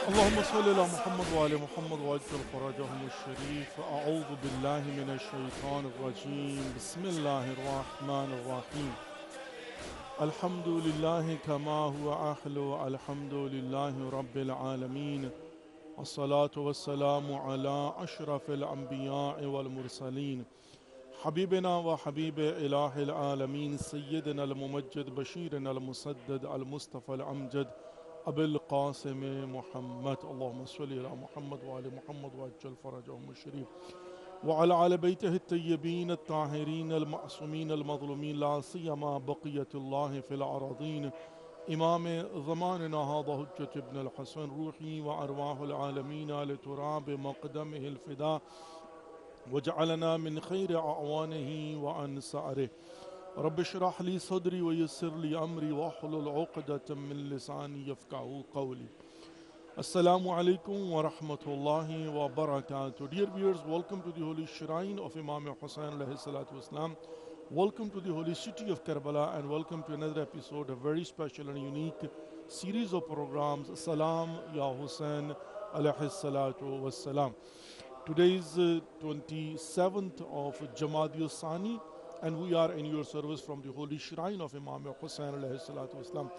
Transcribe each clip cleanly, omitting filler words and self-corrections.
اللهم صل على محمد وآل محمد وعجل فرجهم الشريف. أعوذ بالله من الشيطان الرجيم. بسم الله الرحمن الرحيم. الحمد لله كما هو أهل. الحمد لله رب العالمين. الصلاة والسلام على أشرف الأنبياء والمرسلين حبيبنا وحبيب إله العالمين سيدنا الممجد بشيرنا المسدد المصطفى الأمجد أبي القاسم محمد. اللهم صل على محمد وآل محمد وعجل فرجهم الشريف وعلى آل بيته الطيبين الطاهرين المعصومين المظلومين لا سيما بقية الله في الأراضين إمام زماننا هذا حجة ابن الحسن روحي وأرواح العالمين على تراب مقدمه الفداء وجعلنا من خير أعوانه وأنصاره. رب اشرح لي صدري ويسر لي أمري واحلل عقدة من لساني يفقهوا قولي. Assalamu alaikum wa rahmatullahi wa barakatuh. Dear viewers, welcome to the holy shrine of Imam Hussain alayhi salatu wasalam. Welcome to the holy city of Karbala and welcome to another episode, a very special and unique series of programs, Salam Ya Hussain alayhi salatu wasalam. Today is 27th of Jamadil Sani and we are in your service from the holy shrine of Imam Hussain alayhi salatu wasalam.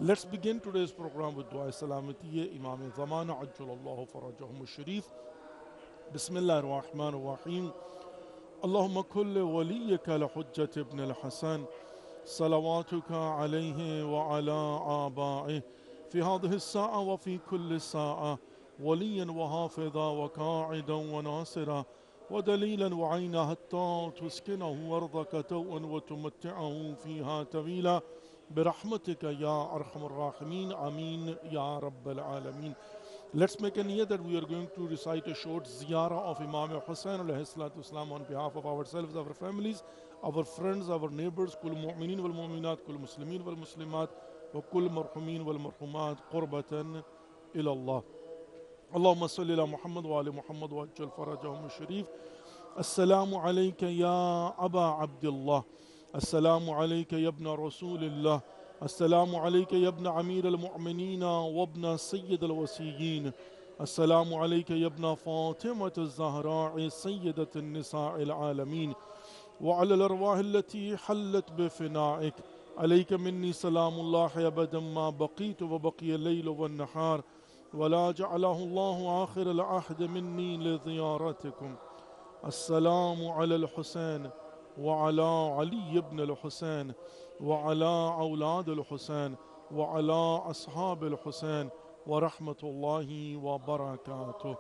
Let's begin today's program with Dua Salamatiye Imam Zamana Ajjalallahu Farajahum Sharif. Bismillah ar-Rahman ar-Rahim. Allahumma kulli waliyika al-Hujjat ibn al-Hasan salawatuka alayhi wa ala aba'ih fi hadhihi as-sa'a wa fi kulli sa'a waliyan wa hafidha wa qa'idan wa nasira wa dalilan wa 'ayna hatta tuskinahu ardaka taw'an wa tumatti'ahu fiha tawila برحمتك يا أرحم الراحمين آمين يا رب العالمين. Let's make a niyat that we are going to recite a short ziyarah of Imam Hussain alayhi salatu wasalam on behalf of ourselves, our families, our friends, our neighbors, كل مؤمنين والمؤمنات كل مسلمين والمسلمات وكل مرحومين والمرحومات قربة إلى الله. اللهم صل على محمد وآل محمد وعجل فرجهم الشريف. السلام عليك يا أبا عبد الله. السلام عليك يا ابن رسول الله. السلام عليك يا ابن أمير المؤمنين وابن سيد الوصيين. السلام عليك يا ابن فاطمة الزهراء سيدة النساء العالمين وعلى الأرواح التي حلت بفنائك. عليك مني سلام الله أبدا ما بقيت وبقي الليل والنهار ولا جعله الله آخر العهد مني لزيارتكم. السلام على الحسين وعلى علي بن الحسين وعلى أولاد الحسين وعلى أصحاب الحسين ورحمة الله وبركاته.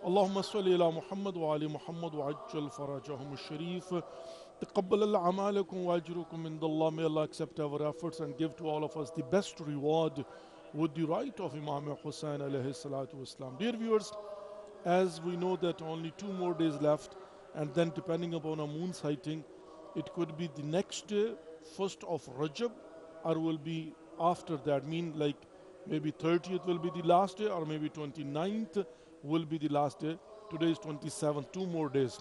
اللهم صل على محمد وعلى محمد وعجل فرجهم الشريف. تقبل الله أعمالكم وأجركم عند الله. May Allah accept our efforts and give to all of us the best reward with the right of Imam Hussain alayhi salatu wasalam. Dear viewers, as we know that only 2 more days left, and then depending upon a moon sighting, it could be the next day, 1st of Rajab, or will be after that, mean like maybe 30th will be the last day, or maybe 29th will be the last day. Today is 27th, 2 more days.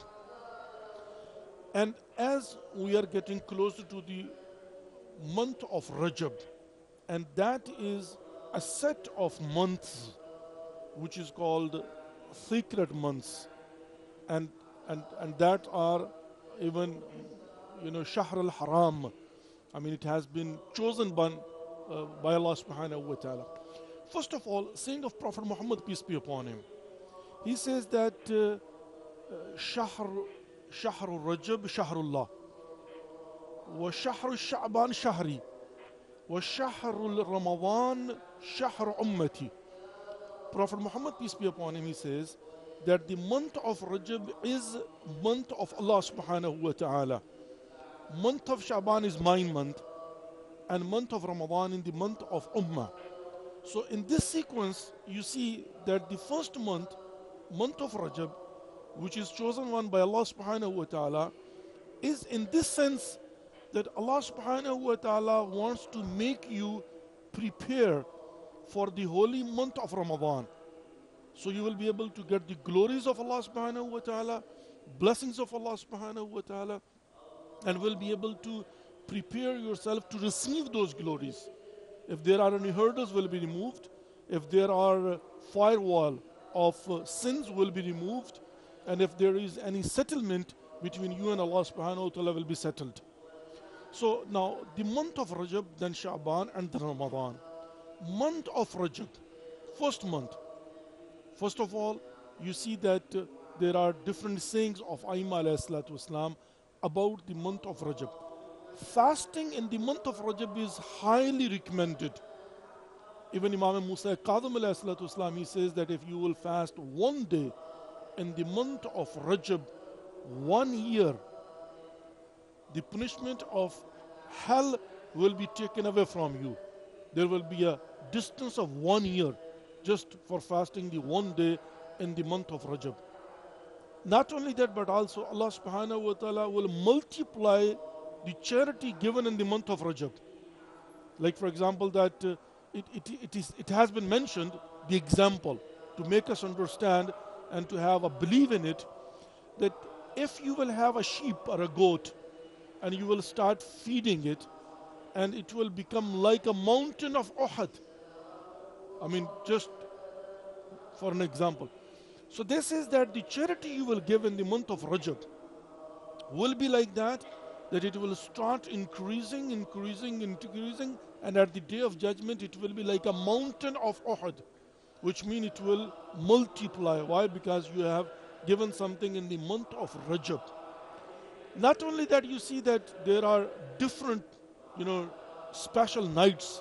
And as we are getting closer to the month of Rajab, and that is a set of months which is called sacred months, and that are even Shahr al-Haram. I mean, it has been chosen by Allah subhanahu wa ta'ala. First of all, saying of Prophet Muhammad, peace be upon him, he says that Shahr Rajab Shahrullah, wa Shahr Sha'ban Shahri, wa Shahr Ramadan Shahr Ummati. Prophet Muhammad, peace be upon him, he says that the month of Rajab is month of Allah subhanahu wa ta'ala. Month of Sha'ban is mine month, and month of Ramadan in the month of Ummah. So in this sequence, you see that the first month of Rajab, which is chosen one by Allah subhanahu wa ta'ala, is in this sense that Allah subhanahu wa ta'ala wants to make you prepare for the holy month of Ramadan. So you will be able to get the glories of Allah subhanahu wa ta'ala, blessings of Allah subhanahu wa ta'ala, and will be able to prepare yourself to receive those glories. If there are any hurdles, will be removed. If there are firewall of sins, will be removed. And if there is any settlement between you and Allah subhanahu wa ta'ala, will be settled. So now the month of Rajab, then Sha'ban, and then Ramadan. Month of Rajab, first month. First of all, you see that there are different sayings of Aima alayhi salatu wasalam about the month of Rajab. Fasting in the month of Rajab is highly recommended. Even Imam Musa Kadhim alayhi salatu wasalam, he says that if you will fast one day in the month of Rajab, 1 year, the punishment of hell will be taken away from you. There will be a distance of 1 year just for fasting the one day in the month of Rajab. Not only that, but also Allah subhanahu wa ta'ala will multiply the charity given in the month of Rajab. Like for example that it has been mentioned, the example, to make us understand and to have a belief in it, that if you will have a sheep or a goat and you will start feeding it, and it will become like a mountain of Uhud. I mean, just for an example. So this is that the charity you will give in the month of Rajab will be like that it will start increasing, and at the day of judgment it will be like a mountain of Uhud, which means it will multiply. Why? Because you have given something in the month of Rajab. Not only that, you see that there are different, special nights.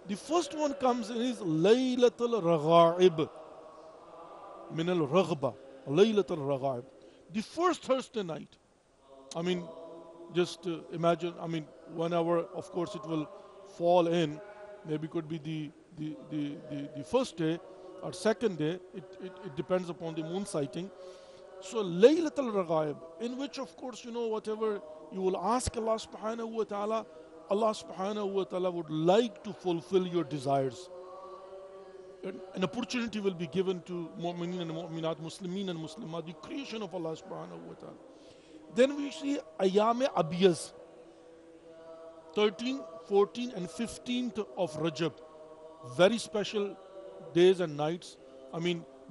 The first one comes in is Laylatul Raghaib. Min al-Raghba. Laylatul Raghaib. The first Thursday night. I mean, just imagine, whenever, of course, it will fall in, maybe it could be the first day or second day, it depends upon the moon sighting. So Laylatul Raghaib, in which of course, whatever you will ask Allah subhanahu wa ta'ala, Allah subhanahu wa ta'ala would like to fulfill your desires. An opportunity will be given to mu'mineen and mu'minat, Muslimin and Muslimat, the creation of Allah subhanahu wa ta'ala. Then we see Ayam Abiyaz, 13, 14 and 15th of Rajab. Very special days and nights.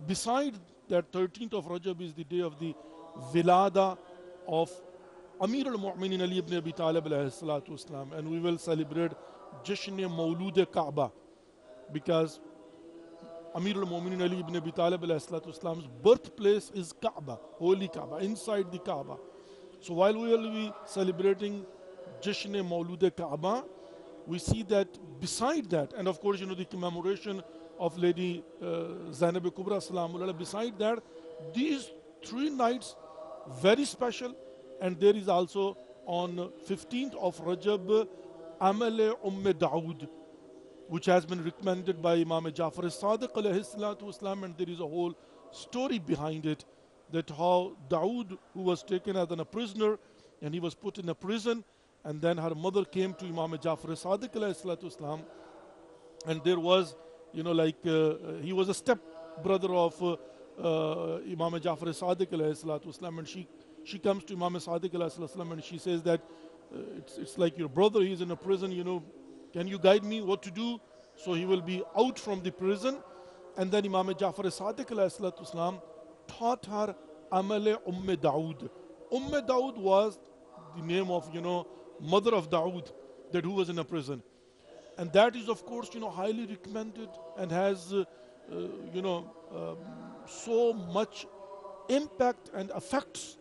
Beside that 13th of Rajab is the day of the Vilada of Amir al-Mu'minin Ali ibn Abi Talib alayhi salatu wasalam, and we will celebrate Jashn Mawlud Kaaba, because Amir al-Mu'minin Ali ibn Abi Talib alayhi salatu wasalam's birthplace is Kaaba, holy Kaaba, inside the Kaaba. So while we will be celebrating Jashn Mawlud Kaaba, we see that beside that, and of course the commemoration of Lady Zainab Kubra Salamullah, beside that, these 3 nights very special. And there is also on 15th of Rajab Amal Dawood, which has been recommended by Imam Jafar as-Sadiq alayhi salatu wasalam, and there is a whole story behind it, that how Dawood, who was taken as a prisoner, and he was put in a prison, and then her mother came to Imam Jafar Sadiq alayhi salatu wasalam, and there was, he was a step brother of Imam Jafar Sadiq alayhi salatu wasalam, and she comes to Imam Sadiq alayhi salatu wasalam, and she says that it's like your brother, he's in a prison, can you guide me what to do so he will be out from the prison? And then Imam Jafar Sadiq alayhi salatu wasalam taught her Amale Dawood. Dawood was the name of, mother of Dawood, that who was in a prison. And that is, of course, highly recommended and has, so much impact and effects.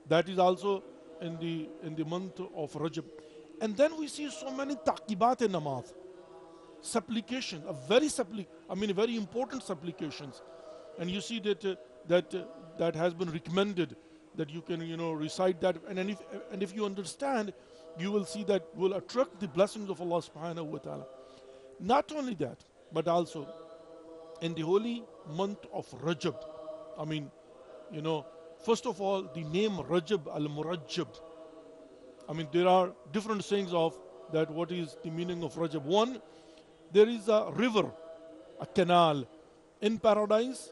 That is also in the month of Rajab. And then we see so many taqibat in namaz, supplication, very important supplications. And you see that has been recommended, that you can recite that, and if you understand, you will see that will attract the blessings of Allah subhanahu wa ta'ala. Not only that, but also in the holy month of Rajab, first of all, the name Rajab al-Murajjab. There are different sayings of that, what is the meaning of Rajab. One, there is a river, a canal in paradise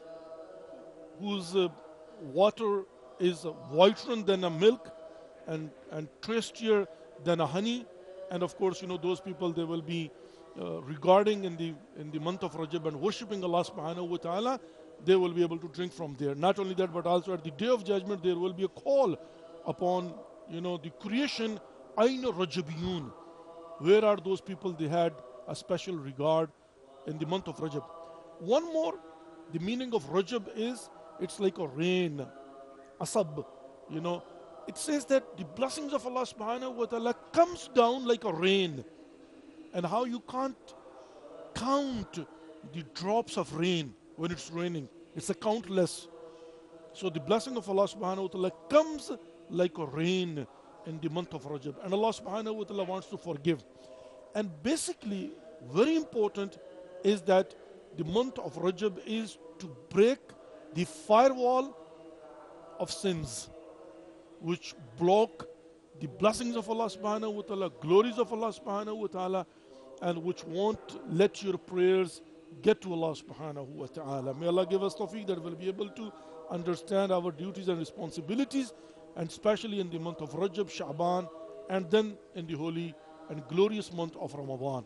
whose water is whiter than a milk and tastier than a honey. And of course, those people, they will be regarding in the month of Rajab and worshipping Allah subhanahu wa ta'ala, they will be able to drink from there. Not only that, but also at the day of judgment, there will be a call upon the creation, Aina Rajabiyun. Where are those people? They had a special regard in the month of Rajab. One more, the meaning of Rajab is, it's like a rain, asab. It says that the blessings of Allah subhanahu wa ta'ala comes down like a rain. And how you can't count the drops of rain when it's raining. It's a countless. So the blessing of Allah subhanahu wa ta'ala comes like a rain in the month of Rajab. And Allah subhanahu wa ta'ala wants to forgive. And basically, very important is that the month of Rajab is to break the firewall of sins, which block the blessings of Allah subhanahu wa ta'ala, glories of Allah subhanahu wa ta'ala, and which won't let your prayers get to Allah subhanahu wa ta'ala. May Allah give us tawfiq that we'll be able to understand our duties and responsibilities, and especially in the month of Rajab, Sha'ban, and then in the holy and glorious month of Ramadan.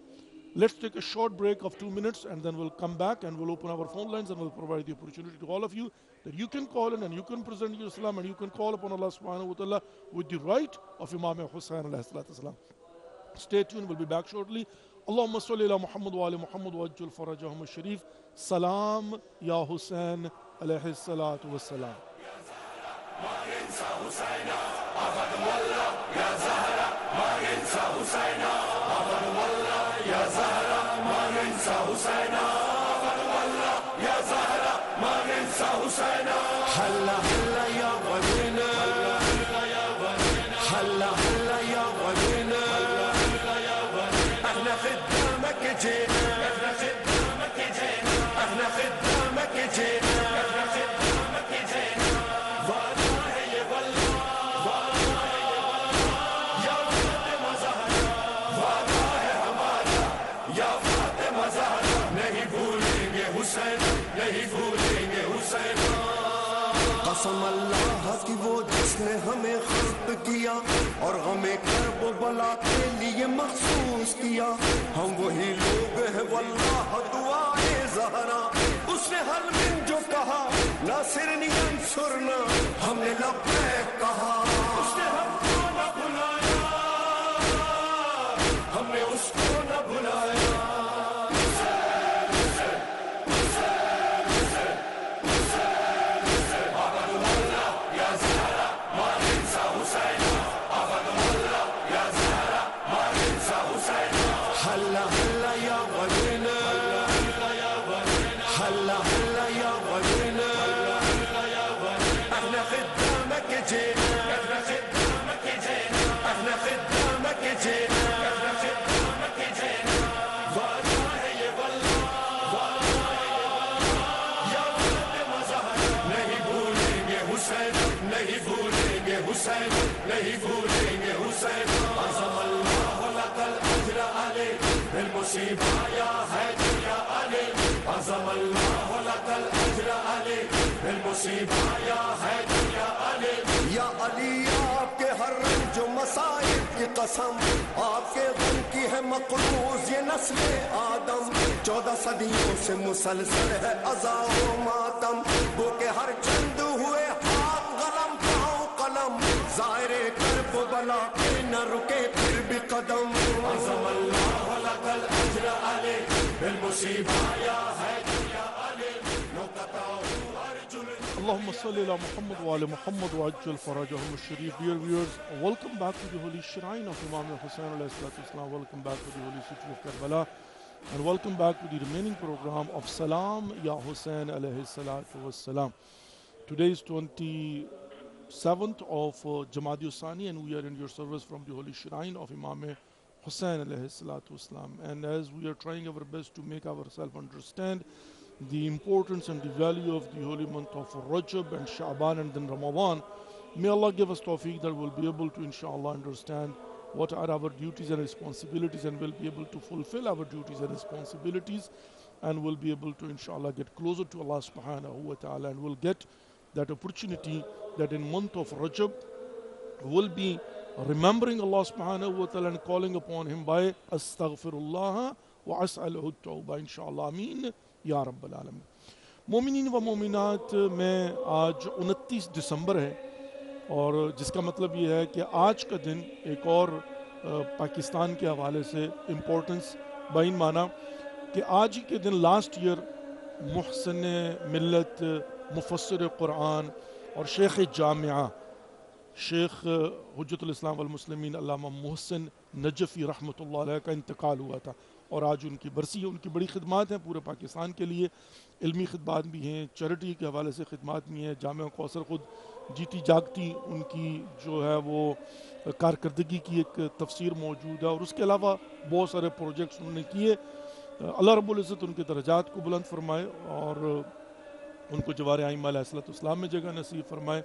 Let's take a short break of 2 minutes, and then we'll come back and we'll open our phone lines, and we'll provide the opportunity to all of you that you can call in and you can present your salam, and you can call upon Allah subhanahu wa ta'ala with the right of Imam Hussain alayhi salatu salam. Stay tuned, we'll be back shortly. Allahumma salli ala Muhammad wa ali Muhammad wa ajjal farajahum al-sharif. Salam ya Hussain alayhi salatu wa salam. هلا هلا يا ولينا هلا هلا يا ولينا احنا خدامك جينا احنا خدامك جينا احنا خدامك جينا احنا خدامك جينا والله يا والله والله يا فاطمة زهرا والله ہمارا یا فاطمہ زہرا نہیں بھولیں گے حسین نہیں بھولیں گے حسین قسم اللہ کی وہ جس نے ہمیں خلق کیا اور ہمیں کرب و بلا کے لیے مخصوص کیا ہم وہی لوگ ہیں واللہ دعائے زہرا اس نے ہر من جو کہا ناصر نہیں انصرنا ہم نے لبیک کہا اس نے ہم کو نہ بلایا ہم نے اس کو نہ بلایا بالمصيبة يا حيدر يا علي عظم الله لك الأجر علي بالمصيبة يا حيدر يا علي یا علی آپ کے ہر رنج و مصائب کی قسم آپ کے غم کی ہے مقروض یہ نسل آدم 14 صدیوں سے مسلسل ہے عزا و ماتم وہ کہ ہر چند ہوئے ہاتھ قلم پاؤں قلم ظاہر کرب و بلا کہ نہ رکے پھر بھی قدم عظم اللہ لک الاجر علی بالمصیبہ یا حیدر یا علی نقطہ Allahumma salli ala Muhammad wa ala Muhammad wa ajjal farajahum al-sharif. Dear viewers, welcome back to the holy shrine of Imam Hussain alayhi salatu wasalam. Welcome back to the holy city of Karbala. And welcome back to the remaining program of Salam Ya Hussain alayhi salatu wasalam. Today is 27th of Jamadi Usani and we are in your service from the holy shrine of Imam Hussain alayhi salatu wasalam. And as we are trying our best to make ourselves understand the importance and the value of the holy month of Rajab and Sha'ban and then Ramadan, may Allah give us tawfiq that we'll be able to inshallah understand what are our duties and responsibilities and we'll be able to fulfill our duties and responsibilities and we'll be able to inshallah get closer to Allah subhanahu wa ta'ala and we'll get that opportunity that in month of Rajab we'll be remembering Allah subhanahu wa ta'ala and calling upon him by astaghfirullah wa as'aluhu at-tawbah inshallah. Ameen یا رب العالمین. مومنین و مومنات میں آج 29 دسمبر ہے اور جس کا مطلب یہ ہے کہ آج کا دن ایک اور پاکستان کے حوالے سے امپورٹنس بین مانا کہ آج کے دن لاسٹ ایئر محسن ملت مفسر قرآن اور شیخ جامعہ شیخ حجت الاسلام والمسلمین علامہ محسن نجفی رحمۃ اللہ علیہ کا انتقال ہوا تھا اور آج ان کی برسی ہے. ان کی بڑی خدمات ہیں پورے پاکستان کے لیے, علمی خدمات بھی ہیں, چیریٹی کے حوالے سے خدمات بھی ہیں. جامعہ کوثر خود جیتی جاگتی ان کی جو ہے وہ کارکردگی کی ایک تفسیر موجود ہے اور اس کے علاوہ بہت سارے پروجیکٹس انہوں نے کیے. اللہ رب العزت ان کے درجات کو بلند فرمائے اور ان کو جوار ائمہ علیہ الصلوۃ والسلام میں جگہ نصیب فرمائے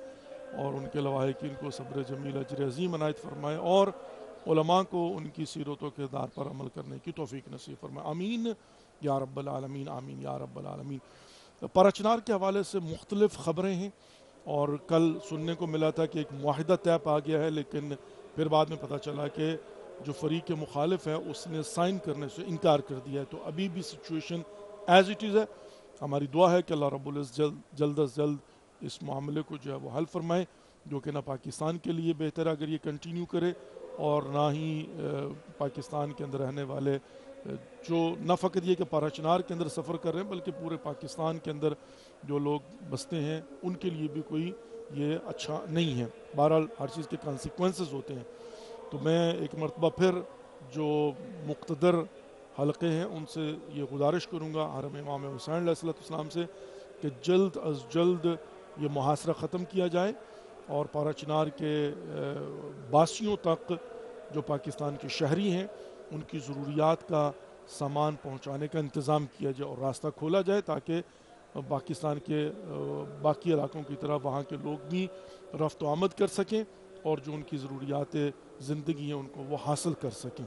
اور ان کے لواحقین کو صبر جمیل اجر عظیم عنایت فرمائے اور علماء کو ان کی سیرتوں کے دار پر عمل کرنے کی توفیق نصیب فرمائے. آمین یا رب العالمین, آمین یا رب العالمین. پارا چنار کے حوالے سے مختلف خبریں ہیں اور کل سننے کو ملا تھا کہ ایک معاہدہ طے پا گیا ہے لیکن پھر بعد میں پتہ چلا کہ جو فریق مخالف ہے اس نے سائن کرنے سے انکار کر دیا ہے. تو ابھی بھی سچویشن ایز اٹ از ہے. ہماری دعا ہے کہ اللہ رب العزت جلد از جلد اس معاملے کو جو ہے وہ حل فرمائے جو کہ نہ پاکستان کے لیے بہتر ہے اگر یہ کنٹینیو کرے اور نہ ہی پاکستان کے اندر رہنے والے جو نہ فقط یہ کہ پارا چنار کے اندر سفر کر رہے ہیں بلکہ پورے پاکستان کے اندر جو لوگ بستے ہیں ان کے لیے بھی کوئی یہ اچھا نہیں ہے. بہرحال ہر چیز کے کانسیکوینسز ہوتے ہیں. تو میں ایک مرتبہ پھر جو مقتدر حلقے ہیں ان سے یہ گزارش کروں گا حرم امام حسین علیہ السلام سے کہ جلد از جلد یہ محاصرہ ختم کیا جائے اور پارا چنار کے باسیوں تک جو پاکستان کے شہری ہیں ان کی ضروریات کا سامان پہنچانے کا انتظام کیا جائے اور راستہ کھولا جائے تاکہ پاکستان کے باقی علاقوں کی طرح وہاں کے لوگ بھی رفت و آمد کر سکیں اور جو ان کی ضروریات زندگی ہیں ان کو وہ حاصل کر سکیں.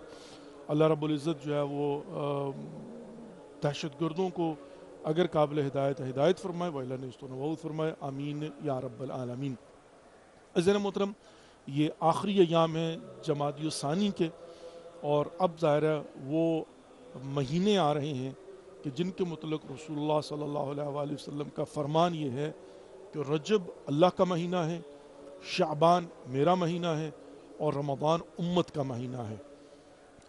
اللہ رب العزت جو ہے وہ دہشت گردوں کو اگر قابل ہدایت فرمائے وَإِلَّا نِسْتُنَوَوْ فرمائے. آمین یا رب العالمین. عزیزان محترم, یہ آخری ایام ہیں جمادی الثانی کے اور اب ظاہر ہے وہ مہینے آ رہے ہیں کہ جن کے متعلق رسول اللہ صلی اللہ علیہ وآلہ وسلم کا فرمان یہ ہے کہ رجب اللہ کا مہینہ ہے, شعبان میرا مہینہ ہے اور رمضان امت کا مہینہ ہے.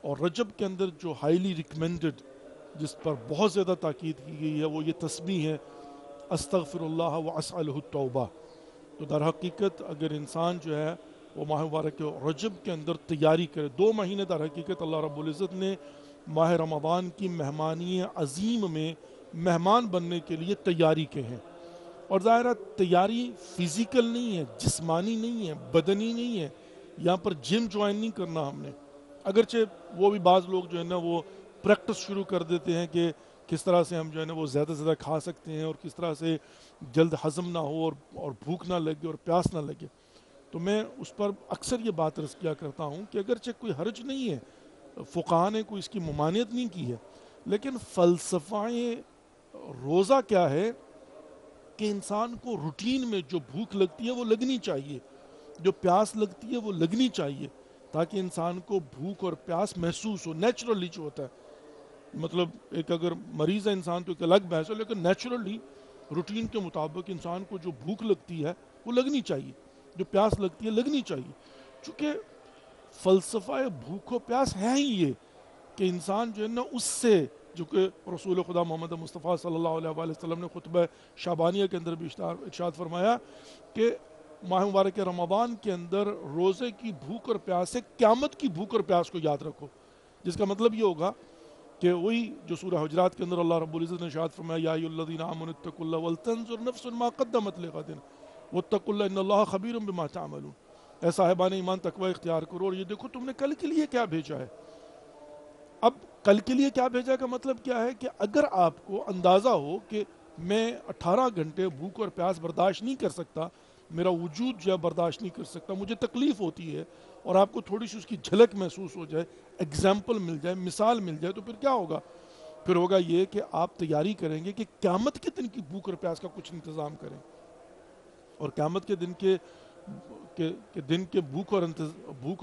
اور رجب کے اندر جو ہائیلی ریکمینڈڈ جس پر بہت زیادہ تاکید کی گئی ہے وہ یہ تسبیح ہے استغفر اللہ و اسألہ التوبہ. تو در حقیقت اگر انسان جو ہے وہ ماہ مبارک رجب کے اندر تیاری کرے, 2 مہینے در حقیقت اللہ رب العزت نے ماہ رمضان کی مہمانی عظیم میں مہمان بننے کے لیے تیاری کے ہیں. اور ظاہرہ تیاری فزیکل نہیں ہے, جسمانی نہیں ہے, بدنی نہیں ہے. یہاں پر جم جوائن نہیں کرنا ہم نے, اگرچہ وہ بھی بعض لوگ جو ہے نا وہ پریکٹس شروع کر دیتے ہیں کہ کس طرح سے ہم جو ہے نا وہ زیادہ سے زیادہ کھا سکتے ہیں اور کس طرح سے جلد ہضم نہ ہو اور بھوک نہ لگے اور پیاس نہ لگے. تو میں اس پر اکثر یہ بات عرض کیا کرتا ہوں کہ اگرچہ کوئی حرج نہیں ہے فقہا نے کوئی اس کی ممانعت نہیں کی ہے، لیکن فلسفہ روزہ کیا ہے کہ انسان کو روٹین میں جو بھوک لگتی ہے وہ لگنی چاہیے، جو پیاس لگتی ہے وہ لگنی چاہیے، تاکہ انسان کو بھوک اور پیاس محسوس ہو، نیچرلی جو ہوتا ہے۔ مطلب ایک اگر مریض ہے انسان تو ایک الگ بحث ہے، لیکن نیچرلی روٹین کے مطابق انسان کو جو بھوک لگتی ہے وہ لگنی چاہیے، جو پیاس لگتی ہے لگنی چاہیے۔ چونکہ فلسفہ بھوک و پیاس ہے ہی یہ کہ انسان جو ہے نا اس سے، جو کہ رسول خدا محمد مصطفیٰ صلی اللہ علیہ وآلہ وسلم نے خطبہ شعبانیہ کے اندر بھی ارشاد فرمایا کہ ماہ مبارک رمضان کے اندر روزے کی بھوک اور پیاس سے قیامت کی بھوک اور پیاس کو یاد رکھو، جس کا مطلب یہ ہوگا کہ وہی جو سورہ حجرات کے اندر اللہ رب العزت نے ارشاد فرمایا یا ایھا الذین آمنوا اتقوا اللہ ولتنظر نفس ما قدمت لغد واتقوا اللہ ان اللہ خبیر بما تعملون۔ اے صاحبان ایمان تقوی اختیار کرو اور یہ دیکھو تم نے کل کے لیے کیا بھیجا ہے۔ اب کل کے لیے کیا بھیجا کا مطلب کیا ہے کہ اگر آپ کو اندازہ ہو کہ میں 18 گھنٹے بھوک اور پیاس برداشت نہیں کر سکتا، میرا وجود جو ہے برداشت نہیں کر سکتا، مجھے تکلیف ہوتی ہے، اور آپ کو تھوڑی سی اس کی جھلک محسوس ہو جائے، اگزامپل مل جائے، مثال مل جائے، تو پھر کیا ہوگا؟ پھر ہوگا یہ کہ آپ تیاری کریں گے کہ قیامت کے دن کی بھوک اور پیاس کا کچھ انتظام کریں، اور قیامت کے دن کے بھوک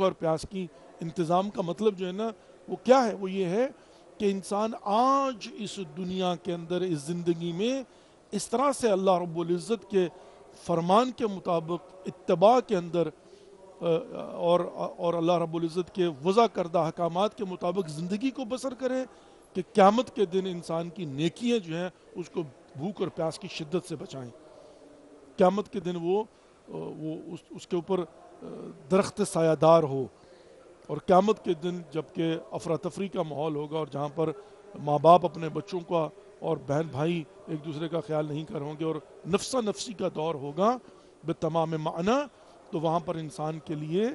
اور پیاس کی انتظام کا مطلب جو ہے نا وہ کیا ہے؟ وہ یہ ہے کہ انسان آج اس دنیا کے اندر اس زندگی میں اس طرح سے اللہ رب العزت کے فرمان کے مطابق اتباع کے اندر اور اللہ رب العزت کے وضع کردہ احکامات کے مطابق زندگی کو بسر کرے کہ قیامت کے دن انسان کی نیکیاں جو ہیں اس کو بھوک اور پیاس کی شدت سے بچائیں۔ قیامت کے دن وہ اس کے اوپر درخت سایہ دار ہو، اور قیامت کے دن جب کہ افراتفری کا ماحول ہوگا اور جہاں پر ماں باپ اپنے بچوں کا اور بہن بھائی ایک دوسرے کا خیال نہیں کر ہوں گے اور نفسہ نفسی کا دور ہوگا بتمام معنی، تو وہاں پر انسان کے لیے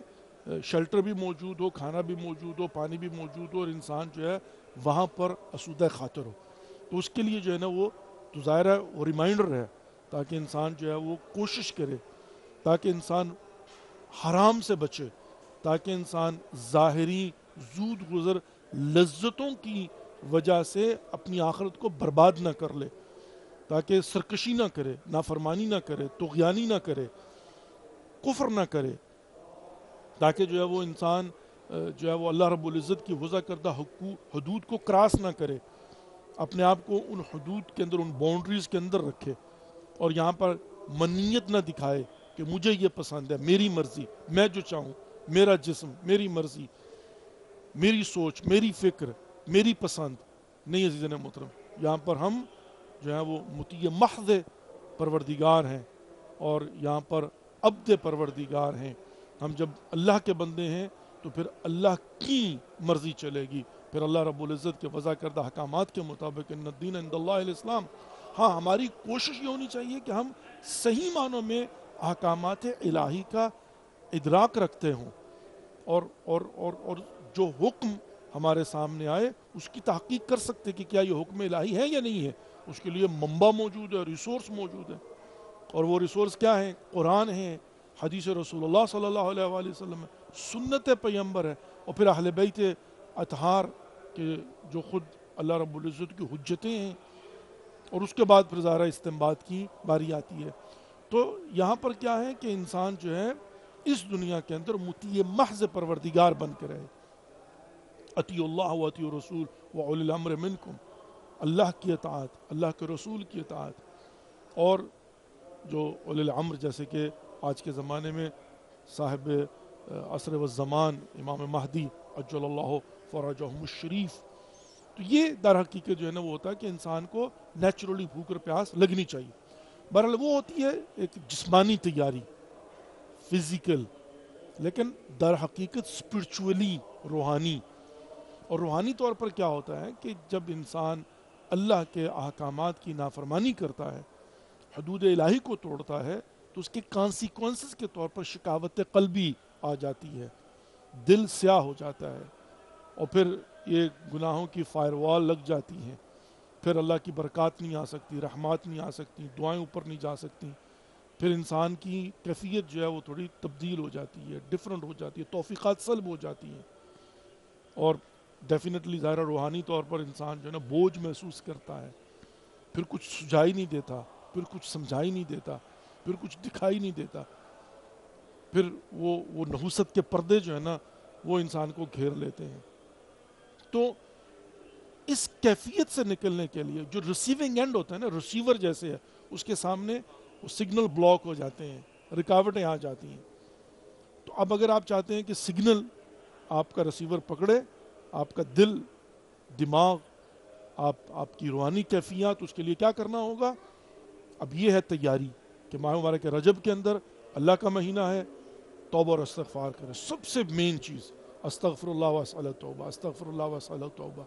شیلٹر بھی موجود ہو، کھانا بھی موجود ہو، پانی بھی موجود ہو، اور انسان جو ہے وہاں پر اسودہ خاطر ہو۔ تو اس کے لیے جو ہے نا وہ تو ظاہر ہے وہ ریمائنڈر ہے، تاکہ انسان جو ہے وہ کوشش کرے، تاکہ انسان حرام سے بچے، تاکہ انسان ظاہری زود گزر لذتوں کی وجہ سے اپنی آخرت کو برباد نہ کر لے، تاکہ سرکشی نہ کرے، نافرمانی نہ کرے، طغیانی نہ کرے، کفر نہ کرے، تاکہ جو ہے وہ انسان جو ہے وہ اللہ رب العزت کی وضع کردہ حدود کو کراس نہ کرے، اپنے آپ کو ان حدود کے اندر، ان باؤنڈریز کے اندر رکھے، اور یہاں پر منیت نہ دکھائے کہ مجھے یہ پسند ہے، میری مرضی، میں جو چاہوں، میرا جسم، میری مرضی، میری سوچ، میری فکر، میری پسند نہیں۔ عزیزان محترم، یہاں پر ہم جو ہے وہ مطیع محض پروردگار ہیں، اور یہاں پر عبد پروردگار ہیں۔ ہم جب اللہ کے بندے ہیں تو پھر اللہ کی مرضی چلے گی، پھر اللہ رب العزت کے وضع کردہ احکامات کے مطابق ان الدین عند اللہ الاسلام۔ ہاں، ہماری کوشش یہ ہونی چاہیے کہ ہم صحیح معنوں میں احکامات الہی کا ادراک رکھتے ہوں، اور جو حکم ہمارے سامنے آئے اس کی تحقیق کر سکتے کہ کیا یہ حکم الہی ہے یا نہیں ہے۔ اس کے لیے منبع موجود ہے، ریسورس موجود ہے، اور وہ ریسورس کیا ہیں؟ قرآن ہے، حدیث رسول اللہ صلی اللہ علیہ وآلہ وسلم ہے، سنت پیغمبر ہے، اور پھر اہل بیت اطہار کے جو خود اللہ رب العزت کی حجتیں ہیں، اور اس کے بعد پھر ظاہرہ استنباط کی باری آتی ہے۔ تو یہاں پر کیا ہے کہ انسان جو ہے اس دنیا کے اندر مطیع محض پروردگار بن کے رہے، اطیعوا اللہ و اطیعوا الرسول و اولی الامر منکم، اللہ کی اطاعت، اللہ کے رسول کی اطاعت، اور جو اولی الامر جیسے کہ آج کے زمانے میں صاحب عصر والزمان امام مہدی عجل اللہ فرجہم الشریف، تو یہ در حقیقت جو ہے نا وہ ہوتا ہے کہ انسان کو نیچرلی بھوک اور پیاس لگنی چاہیے۔ بہرحال وہ ہوتی ہے ایک جسمانی تیاری، فزیکل، لیکن در حقیقت اسپرچولی، روحانی۔ اور روحانی طور پر کیا ہوتا ہے کہ جب انسان اللہ کے احکامات کی نافرمانی کرتا ہے، حدود الہی کو توڑتا ہے، تو اس کے کانسیکوینسز کے طور پر شکاوت قلبی آ جاتی ہے، دل سیاہ ہو جاتا ہے، اور پھر یہ گناہوں کی فائر وال لگ جاتی ہیں، پھر اللہ کی برکات نہیں آ سکتی، رحمات نہیں آ سکتی، دعائیں اوپر نہیں جا سکتی، پھر انسان کی کیفیت جو ہے وہ تھوڑی تبدیل ہو جاتی ہے، ڈفرنٹ ہو جاتی ہے، توفیقات سلب ہو جاتی ہیں، اور ڈیفینیٹلی ظاہر روحانی طور پر انسان جو ہے نا بوجھ محسوس کرتا ہے، پھر کچھ سجائی نہیں دیتا، پھر کچھ سمجھائی نہیں دیتا، پھر کچھ دکھائی نہیں دیتا، پھر وہ نحوست کے پردے جو ہے نا وہ انسان کو گھیر لیتے ہیں. تو اس کیفیت سے نکلنے کے لیے جو ریسیونگ اینڈ ہوتا ہے نا، ریسیور جیسے ہے، اس کے سامنے وہ سگنل بلاک ہو جاتے ہیں، رکاوٹیں آ جاتی ہیں. تو اب اگر آپ چاہتے ہیں کہ سگنل آپ کا ریسیور پکڑے، آپ کا دل، دماغ، آپ کی روحانی کیفیات، اس کے لیے کیا کرنا ہوگا؟ اب یہ ہے تیاری کہ ماہ مبارک رجب کے اندر اللہ کا مہینہ ہے، توبہ اور استغفار کریں. سب سے مین چیز استغفر اللہ واسأل توبہ، استغفر اللہ واسأل توبہ،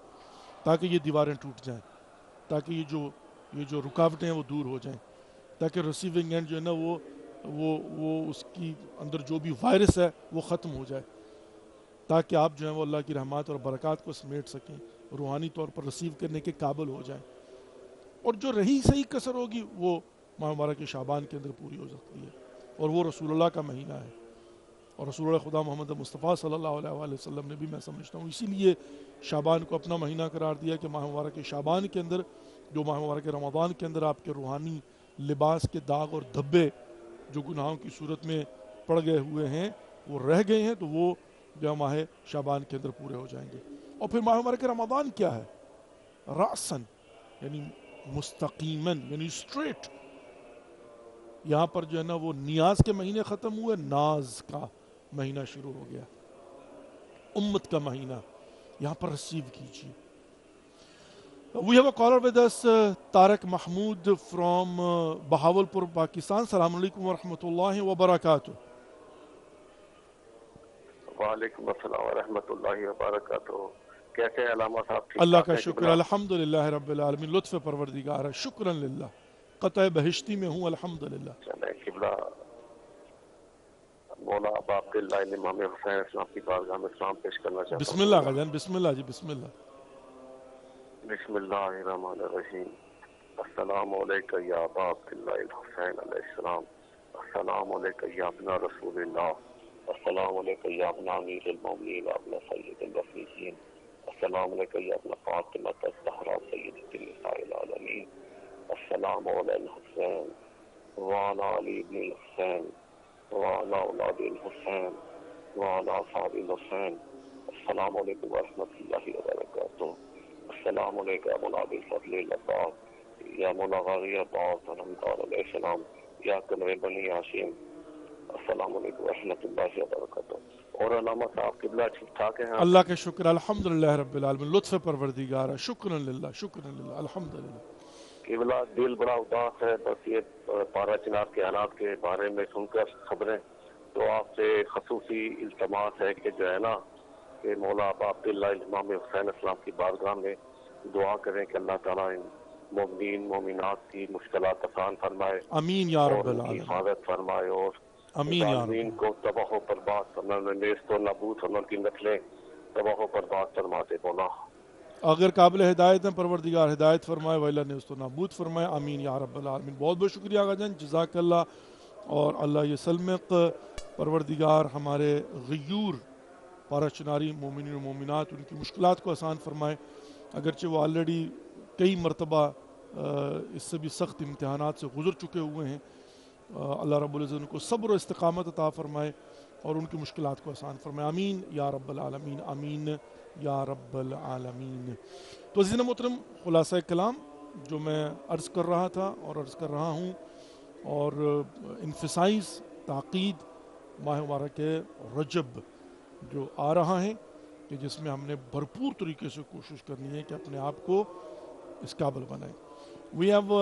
تاکہ یہ دیواریں ٹوٹ جائیں، تاکہ یہ جو رکاوٹیں ہیں وہ دور ہو جائیں، تاکہ ریسیونگ اینڈ جو ہے نا وہ اس کی اندر جو بھی وائرس ہے وہ ختم ہو جائے، تاکہ آپ جو ہیں وہ اللہ کی رحمات اور برکات کو سمیٹ سکیں، روحانی طور پر ریسیو کرنے کے قابل ہو جائیں. اور جو رہی صحیح کسر ہوگی وہ ماہ مبارک شعبان کے اندر پوری ہو سکتی ہے، اور وہ رسول اللہ کا مہینہ ہے. اور رسول اللہ خدا محمد مصطفیٰ صلی اللہ علیہ وآلہ وسلم نے بھی، میں سمجھتا ہوں اسی لیے شعبان کو اپنا مہینہ قرار دیا کہ ماہ مبارک شعبان کے اندر، جو ماہ مبارک رمضان کے اندر آپ کے روحانی لباس کے داغ اور دھبے جو گناہوں کی صورت میں پڑ گئے ہوئے ہیں، وہ رہ گئے ہیں، تو وہ جو ماہ شعبان کے اندر پورے ہو جائیں گے. اور پھر ماہ مبارک رمضان کیا ہے؟ رأسن یعنی مستقیمن، یعنی اسٹریٹ. یہاں پر جو ہے نا وہ نیاز کے مہینے ختم ہوئے، ناز کا مہینہ شروع ہو گیا، امت کا مہینہ. یہاں پر ریسیو کیجیے. We have a caller with us, Tariq Mahmood from Bahawalpur, Pakistan. Assalamu alaikum wa rahmatullahi wa barakatuh. وعلیکم السلام ورحمۃ اللہ وبرکاتہ. کیسے ہیں علامہ صاحب؟ ٹھیک اللہ ٹھاک کا ہیں شکر، قبلہ؟ الحمدللہ رب العالمین، لطف پروردگار ہے، شکرا للہ، قطع بہشتی میں ہوں الحمدللہ. چلیں قبلہ مولا ابا عبداللہ امام حسین اسلام کی بارگاہ میں سلام پیش کرنا چاہتا بسم ہوں. اللہ غجان، بسم اللہ جی، بسم اللہ. بسم اللہ الرحمن الرحیم. السلام علیکم یا ابا عبداللہ الحسین علیہ السلام. السلام علیکم یا ابن رسول اللہ. السلام علیکم یا ابن امیر المومنین و ابن سید الوفیین. السلام علیکم یا ابن فاطمہ الزہرا سیدۃ النساء العالمین. السلام علی الحسین وعلی علی ابن الحسین وعلی اولاد الحسین وعلی اصحاب الحسین. السلام علیکم ورحمۃ اللہ وبرکاتہ. السلام علیکم یا مولا ابی الفضل العباس، یا مولا غازی عباس علمدار علیہ السلام، یا کنوے بنی ہاشم. السلام علیکم ورحمۃ اللہ وبرکاتہ. اور علامہ صاحب قبلہ ٹھیک ٹھاک ہیں؟ اللہ کا شکر، الحمدللہ رب العالمین، لطف پروردگار ہے، شکرا للہ، شکرا للہ، الحمدللہ. قبلہ دل بڑا اداس ہے بس یہ پارا چنار کے حالات کے بارے میں سن کر خبریں. تو آپ سے خصوصی التماس ہے کہ جو ہے نا کہ مولا ابا عبداللہ امام حسین اسلام کی بارگاہ میں دعا کریں کہ اللہ تعالیٰ ان مومنین مومنات کی مشکلات آسان فرمائے، امین یا اور رب ان کی العالمین، حفاظت فرمائے، اور امین یا ظالمین رب. کو تباہ و برباد فرمائے، نیست و نابود فرمائے، ان کی نسلیں تباہ و برباد فرما دے مولا. اگر قابل ہدایت ہیں پروردگار ہدایت فرمائے، وَإِلَّا نے اس کو نابود فرمائے، آمین یا رب العالمین. بہت بہت شکریہ آقا جان، جزاک اللہ. اور اللہ یہ سلمق پروردگار ہمارے غیور پارا چناری مومنین و مومنات، ان کی مشکلات کو آسان فرمائے، اگرچہ وہ آلریڈی کئی مرتبہ اس سے بھی سخت امتحانات سے گزر چکے ہوئے ہیں. اللہ رب العزت ان کو صبر و استقامت عطا فرمائے اور ان کی مشکلات کو آسان فرمائے، آمین یا رب العالمین، آمین یا رب العالمین. تو عزیزان محترم، خلاصہ کلام جو میں عرض کر رہا تھا اور عرض کر رہا ہوں، اور انفسائز تاکید ماہ مبارک رجب جو آ رہا ہے، کہ جس میں ہم نے بھرپور طریقے سے کوشش کرنی ہے کہ اپنے آپ کو اس قابل بنائیں. We have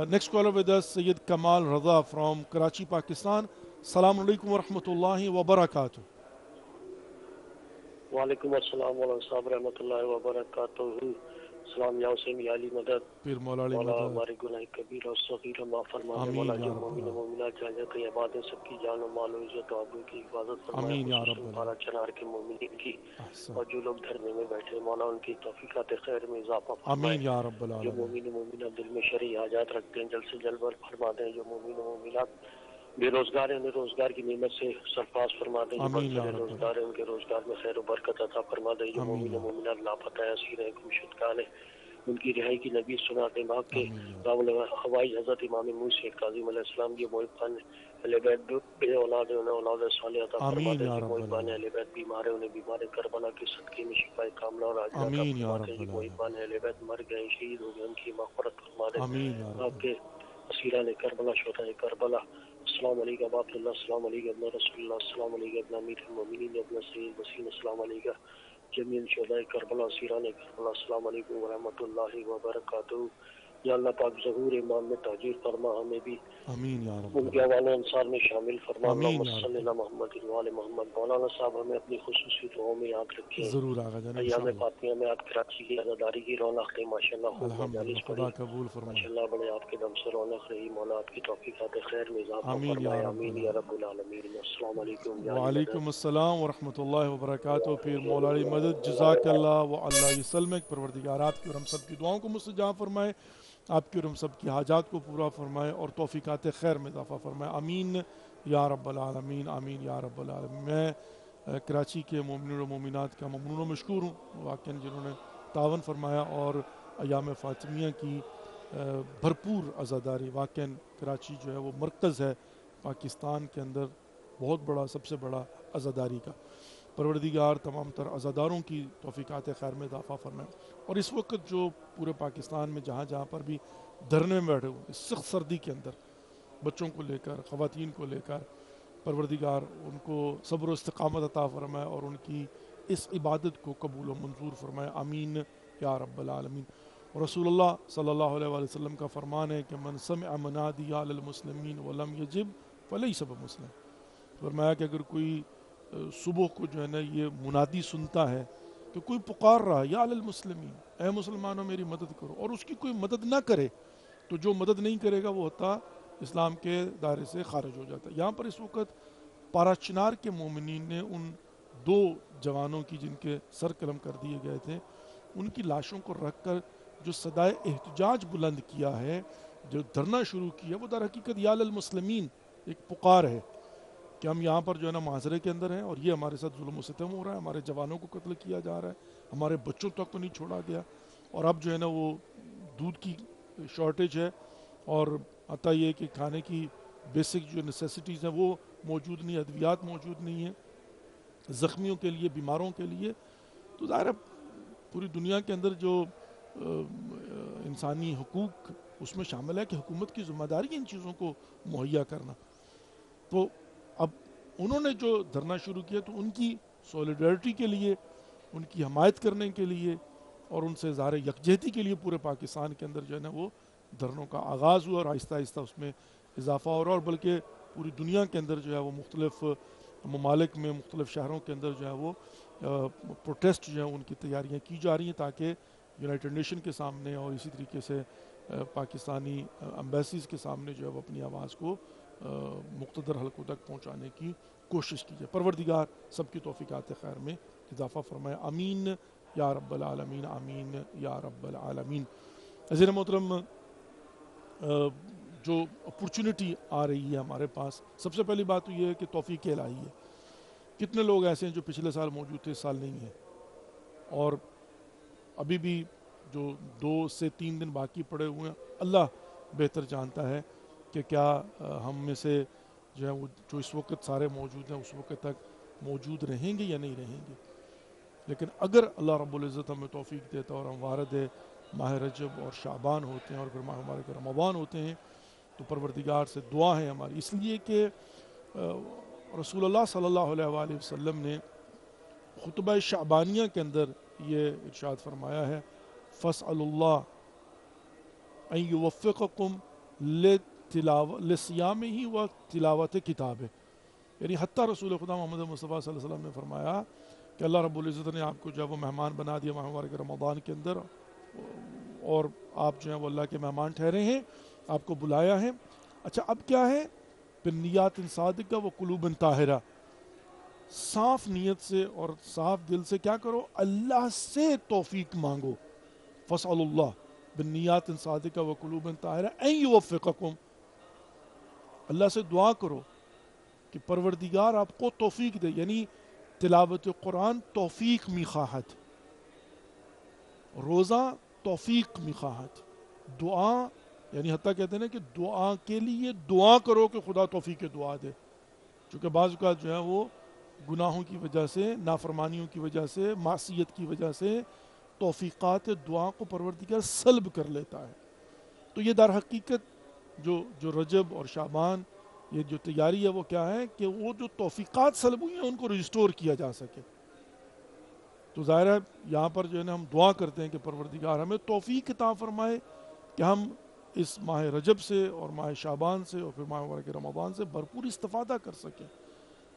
next caller with us, Sayyid Kamal Raza from Karachi, Pakistan. Assalamu alaikum wa rahmatullahi wa barakatuh. وعلیکم السلام ورحمۃ صاحب رحمۃ اللہ وبرکاتہ. سلام یا حسین یا علی مدد. پیر مولا علی مولا مدد، ہمارے گناہ کبیر اور صغیر معاف فرمانے آمین والا، یا جو رب مومن و العالمین، مومنات جہاں جہاں کہیں آباد ہیں، سب کی جان و مال و عزت و آبرو کی حفاظت فرمائے، آمین یا رب خصوصاً پارا العالمین. چنار کے مومنین کی، احسن، اور جو لوگ دھرنے میں بیٹھے مولا ان کی توفیقات خیر میں اضافہ فرمائے. آمین یا رب جو العالمین. مومن و مومنات دل میں شرعی حاجات رکھتے ہیں جلد سے جلد بر فرما دیں. جو مومن و مومنات بے روزگار ہیں انہیں روزگار کی نعمت سے سرفراز فرما دے، جو آمین یا بڑے رب روزگار ہیں ان کے روزگار میں خیر و برکت عطا فرما دے، جو آمین مومن و یا رب مومنات لاپتہ ہیں، اسیر ہیں، گمشدگان ہیں، ان کی رہائی کی نبی سنا دے، ماں کے آمین یا رب رام ہوائی حضرت امام موسی کاظم علیہ السلام کی محب خان اہل بیت بے اولاد ہیں، انہیں اولاد صالح عطا فرما آمین دے، یا جو رب محبان العالمین اہل بیت بیمار ہیں انہیں بیمار کربلا کے صدقے میں شفا کاملہ اور عاجلہ عطا آمین یا فرما دے، رب جو العالمین محبان اہل بیت مر گئے شہید ہو گئے ان کی مغفرت فرما دے، آمین یا رب آپ کے اسیران کربلا شہداء کربلا السلام علیکم ابا عبداللہ، السلام علیکم ابن رسول اللہ، السلام علیکم ابن امیر المومنین ابن سید وسیم، السلام علیکم جمیع شہداء کربلا اسیران کربلا، السلام علیکم ورحمۃ اللہ وبرکاتہ۔ یا اللہ پاک ظہور امام میں تاجیر فرما، ہمیں بھی آمین یا رب ان کے العالمین حوالے انصار میں شامل فرما، آمین اللہم یا صلی رب اللہ محمد وعلی محمد۔ مولانا صاحب ہمیں اپنی خصوصی دعاؤں میں یاد رکھیں، ضرور آقا جان ایام انشاءاللہ فاطمیہ میں آپ کراچی کی عزاداری کی رونق تھی، ماشاءاللہ خوب الحمدللہ مجالس پڑھی، خدا قبول فرمائے ماشاءاللہ بڑے آپ کے دم سے رونق رہی، مولا آپ کی توفیقات خیر میں اضافہ آمین یا فرمائے، رب آمین یا رب العالمین العالمین۔ السلام علیکم یا علی وعلیکم مدد۔ السلام ورحمۃ اللہ وبرکاتہ۔ پھر مولانا مدد جزاک اللہ و اللہ یسلمک، پروردگار آپ کی اور ہم سب کی دعاؤں کو مستجاب فرمائے، آپ کی اور ہم سب کی حاجات کو پورا فرمائے اور توفیقات خیر میں اضافہ فرمائے، آمین یا رب العالمین، آمین یا رب العالمین۔ میں کراچی کے مومنین و مومنات کا ممنون و مشکور ہوں واقعاً جنہوں نے تعاون فرمایا اور ایام فاطمیہ کی بھرپور عزاداری، واقعاً کراچی جو ہے وہ مرکز ہے پاکستان کے اندر بہت بڑا، سب سے بڑا عزاداری کا۔ پروردگار تمام تر عزاداروں کی توفیقات خیر میں اضافہ فرمائے۔ اور اس وقت جو پورے پاکستان میں جہاں جہاں پر بھی دھرنے میں بیٹھے ہوئے اس سخت سردی کے اندر بچوں کو لے کر، خواتین کو لے کر، پروردگار ان کو صبر و استقامت عطا فرمائے اور ان کی اس عبادت کو قبول و منظور فرمائے، آمین یا رب العالمین۔ اور رسول اللہ صلی اللہ علیہ وآلہ وسلم کا فرمان ہے کہ من سمع منادی علی المسلمین ولم یجب فلیس بمسلم۔ فرمایا کہ اگر کوئی صبح کو جو ہے نا یہ منادی سنتا ہے کہ کوئی پکار رہا ہے یا علی المسلمین، اے مسلمانوں میری مدد کرو، اور اس کی کوئی مدد نہ کرے تو جو مدد نہیں کرے گا وہ ہوتا اسلام کے دائرے سے خارج ہو جاتا ہے۔ یہاں پر اس وقت پارا چنار کے مومنین نے ان دو جوانوں کی جن کے سر قلم کر دیے گئے تھے ان کی لاشوں کو رکھ کر جو صدائے احتجاج بلند کیا ہے، جو دھرنا شروع کیا، وہ در حقیقت یا المسلمین ایک پکار ہے کہ ہم یہاں پر جو ہے نا معاشرے کے اندر ہیں اور یہ ہمارے ساتھ ظلم و ستم ہو رہا ہے، ہمارے جوانوں کو قتل کیا جا رہا ہے، ہمارے بچوں تک کو نہیں چھوڑا گیا، اور اب جو ہے نا وہ دودھ کی شارٹیج ہے اور حتیٰ یہ کہ کھانے کی بیسک جو نیسیسٹیز ہیں وہ موجود نہیں، ادویات موجود نہیں ہیں زخمیوں کے لیے، بیماروں کے لیے۔ تو ظاہر ہے پوری دنیا کے اندر جو انسانی حقوق اس میں شامل ہے کہ حکومت کی ذمہ داری ہے ان چیزوں کو مہیا کرنا۔ تو اب انہوں نے جو دھرنا شروع کیا تو ان کی سولیڈرٹی کے لیے، ان کی حمایت کرنے کے لیے اور ان سے اظہار یکجہتی کے لیے پورے پاکستان کے اندر جو ہے نا وہ دھرنوں کا آغاز ہوا اور آہستہ آہستہ اس میں اضافہ ہو رہا، اور بلکہ پوری دنیا کے اندر جو ہے وہ مختلف ممالک میں، مختلف شہروں کے اندر جو ہے وہ پروٹیسٹ جو ہیں ان کی تیاریاں کی جا رہی ہیں تاکہ یونائٹڈ نیشن کے سامنے اور اسی طریقے سے پاکستانی امبیسیز کے سامنے جو ہے وہ اپنی آواز کو مقتدر حلقوں تک پہنچانے کی کوشش کی جائے۔ پروردگار سب کی توفیقات خیر میں اضافہ فرمائے، آمین یا رب العالمین، آمین یا رب العالمین۔ عزیز محترم، جو اپرچونٹی آ رہی ہے ہمارے پاس، سب سے پہلی بات تو یہ ہے کہ توفیق الہی ہے۔ کتنے لوگ ایسے ہیں جو پچھلے سال موجود تھے، اس سال نہیں ہیں، اور ابھی بھی جو 2 سے 3 دن باقی پڑے ہوئے ہیں، اللہ بہتر جانتا ہے کہ کیا ہم میں سے جو ہے وہ جو اس وقت سارے موجود ہیں اس وقت تک موجود رہیں گے یا نہیں رہیں گے۔ لیکن اگر اللہ رب العزت ہمیں توفیق دیتا اور ہم وارد ماہ رجب اور شعبان ہوتے ہیں اور پھر ہمارے کے رمضان ہوتے ہیں تو پروردگار سے دعا ہے ہماری، اس لیے کہ رسول اللہ صلی اللہ علیہ وآلہ وسلم نے خطبہ شعبانیہ کے اندر یہ ارشاد فرمایا ہے، فَاسْأَلُوا اللَّهَ أَن يُوَفِّقَكُمْ لِصِيَامِهِ وَتِلَاوَةِ كِتَابِهِ، یعنی حتیٰ رسول خدا محمد مصطفیٰ صلی اللہ علیہ وسلم نے فرمایا کہ اللہ رب العزت نے آپ کو جو ہے وہ مہمان بنا دیا ماہ مبارک رمضان کے اندر، اور آپ جو ہیں وہ اللہ کے مہمان ٹھہرے ہیں، آپ کو بلایا ہے۔ اچھا اب کیا ہے؟ بِالنِّیَّاتٍ صَادِقَةٍ وَقُلُوبٍ طَاہِرَةٍ، صاف نیت سے اور صاف دل سے کیا کرو؟ اللہ سے توفیق مانگو۔ فَاسْأَلُوا اللَّهَ بِالنِّیَّاتٍ صَادِقَةٍ وَقُلُوبٍ طَاہِرَةٍ أَن يُوَفِّقَكُمْ، اللہ سے دعا کرو کہ پروردگار آپ کو توفیق دے، یعنی تلاوت قرآن توفیق میخواہت، روزہ توفیق میخواہت، دعا یعنی حتیٰ کہتے ہیں نا کہ دعا کے لیے دعا کرو کہ خدا توفیق دعا دے، چونکہ بعض اوقات جو ہے وہ گناہوں کی وجہ سے، نافرمانیوں کی وجہ سے، معصیت کی وجہ سے توفیقات دعا کو پروردگار سلب کر لیتا ہے. تو یہ در حقیقت جو رجب اور شعبان یہ جو تیاری ہے وہ کیا ہے کہ وہ جو توفیقات سلب ہوئی ہیں ان کو ریسٹور کیا جا سکے. تو ظاہر ہے یہاں پر جو ہے نا ہم دعا کرتے ہیں کہ پروردگار ہمیں توفیق عطا فرمائے کہ ہم اس ماہ رجب سے اور ماہ شعبان سے اور پھر ماہ مبارک رمضان سے بھرپور استفادہ کر سکیں.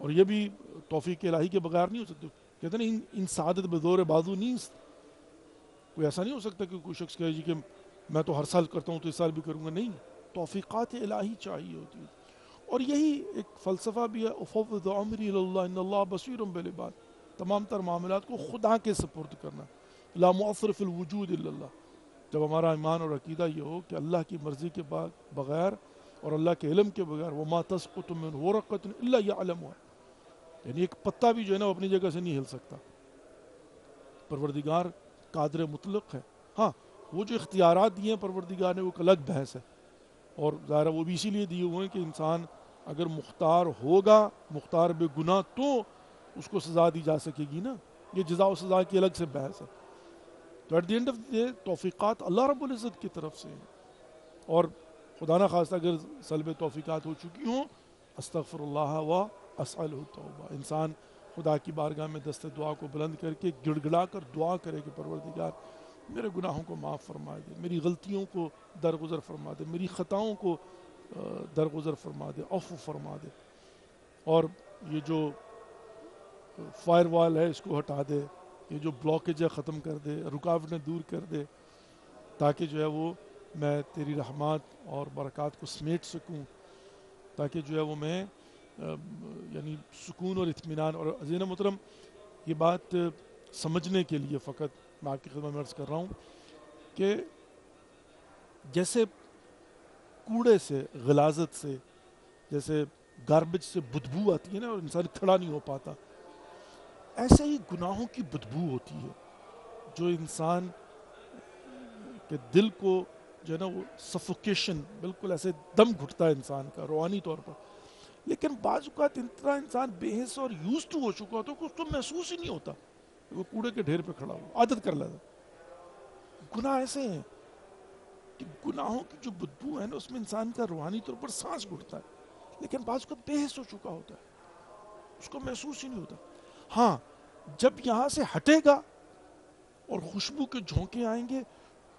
اور یہ بھی توفیق الہی کے بغیر نہیں ہو سکتی. کہتے ہیں نا ان سعادت بدور بازو نیست، کوئی ایسا نہیں ہو سکتا کہ کوئی شخص کہے جی کہ میں تو ہر سال کرتا ہوں تو اس سال بھی کروں گا. نہیں، توفیقات الہی چاہیے ہوتی ہے. اور یہی ایک فلسفہ بھی ہے، افوض امری الی اللہ ان اللہ بصیر بالعباد، تمام تر معاملات کو خدا کے سپرد کرنا. لا مؤثر فی الوجود الا اللہ. جب ہمارا ایمان اور عقیدہ یہ ہو کہ اللہ کی مرضی کے بغیر اور اللہ کے علم کے بغیر وما تسقط من ورقۃ الا یعلمها، یعنی ایک پتا بھی جو ہے نا اپنی جگہ سے نہیں ہل سکتا. پروردگار قادر مطلق ہے. ہاں وہ جو اختیارات دیے ہیں پروردگار نے وہ ایک الگ بحث ہے، اور ظاہر وہ بھی اسی لیے دیے ہوئے ہیں کہ انسان اگر مختار ہوگا، مختار بے گناہ، تو اس کو سزا دی جا سکے گی نا. یہ جزا و سزا کی الگ سے بحث ہے. تو at the end of the day توفیقات اللہ رب العزت کی طرف سے ہیں. اور خدا نہ خواستہ اگر سلب توفیقات ہو چکی ہوں، استغفر اللہ و اسألہ التوبہ، انسان خدا کی بارگاہ میں دست دعا کو بلند کر کے گڑ گڑا کر دعا کرے کہ پروردگار میرے گناہوں کو معاف فرما دے، میری غلطیوں کو درگزر فرما دے، میری خطاؤں کو درگزر فرما دے، عفو فرما دے، اور یہ جو فائر وال ہے اس کو ہٹا دے، یہ جو بلاکیج ہے ختم کر دے، رکاوٹیں دور کر دے، تاکہ جو ہے وہ میں تیری رحمات اور برکات کو سمیٹ سکوں، تاکہ جو ہے وہ میں یعنی سکون اور اطمینان. اور عزیز محترم یہ بات سمجھنے کے لیے فقط میں آپ کی خدمت میں عرض کر رہا ہوں کہ جیسے کوڑے سے، غلاظت سے، جیسے گاربیج سے بدبو آتی ہے نا اور انسان کھڑا نہیں ہو پاتا، ایسے ہی گناہوں کی بدبو ہوتی ہے جو انسان کے دل کو جو ہے نا وہ سفوکیشن، بالکل ایسے دم گھٹتا ہے انسان کا روحانی طور پر. لیکن بعض اوقات اتنا انسان بے حس اور یوز ٹو ہو چکا ہوتا ہے کہ اس کو محسوس ہی نہیں ہوتا، وہ کوڑے کے ڈھیر پہ کھڑا ہو، عادت کر لیتا. گناہ ایسے ہیں کہ گناہوں کی جو بدبو ہے نا اس میں انسان کا روحانی طور پر سانس گھٹتا ہے، لیکن بعض اوقات بے حس ہو چکا ہوتا ہے، اس کو محسوس ہی نہیں ہوتا. ہاں جب یہاں سے ہٹے گا اور خوشبو کے جھونکے آئیں گے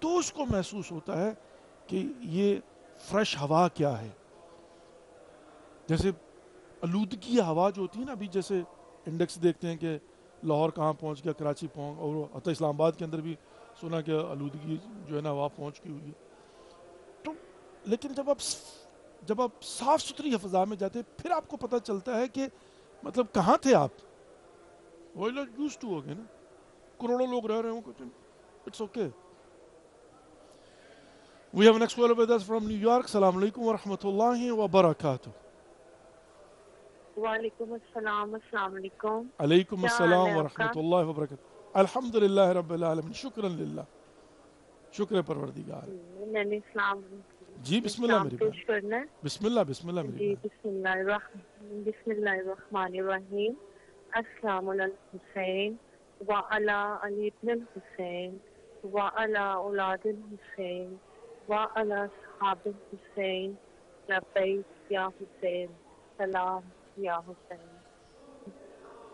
تو اس کو محسوس ہوتا ہے کہ یہ فریش ہوا کیا ہے. جیسے آلودگی ہوا جو ہوتی ہے نا، ابھی جیسے انڈیکس دیکھتے ہیں کہ لاہور کہاں پہنچ گیا، کراچی پہنچ، اور حتیٰ اسلام آباد کے اندر بھی سنا کہ آلودگی جو ہے نا ہوا پہنچ کی ہوئی ہے. تو لیکن جب آپ صاف ستھری فضا میں جاتے ہیں پھر آپ کو پتہ چلتا ہے کہ مطلب کہاں تھے آپ. وہی لوگ یوز ٹو ہو گئے نا، کروڑوں لوگ رہ رہے ہوں کچھ، it's okay. We have next caller with us from New York. السلام علیکم ورحمۃ اللہ وبرکاتہ. وعلیکم السلام. السلام علیکم. علیکم السلام ورحمۃ اللہ وبرکاتہ. الحمد للہ رب العالمین، شکر للہ، شکر پروردگار. میں نے اسلام جی بسم اللہ میری پیش کرنا ہے. بسم اللہ میری جی بسم اللہ الرحمن الرحیم. السلام علیکم حسین وعلی علی ابن الحسین وعلی اولاد الحسین وعلی اصحاب الحسین. لبیک یا حسین، سلام یا حسین.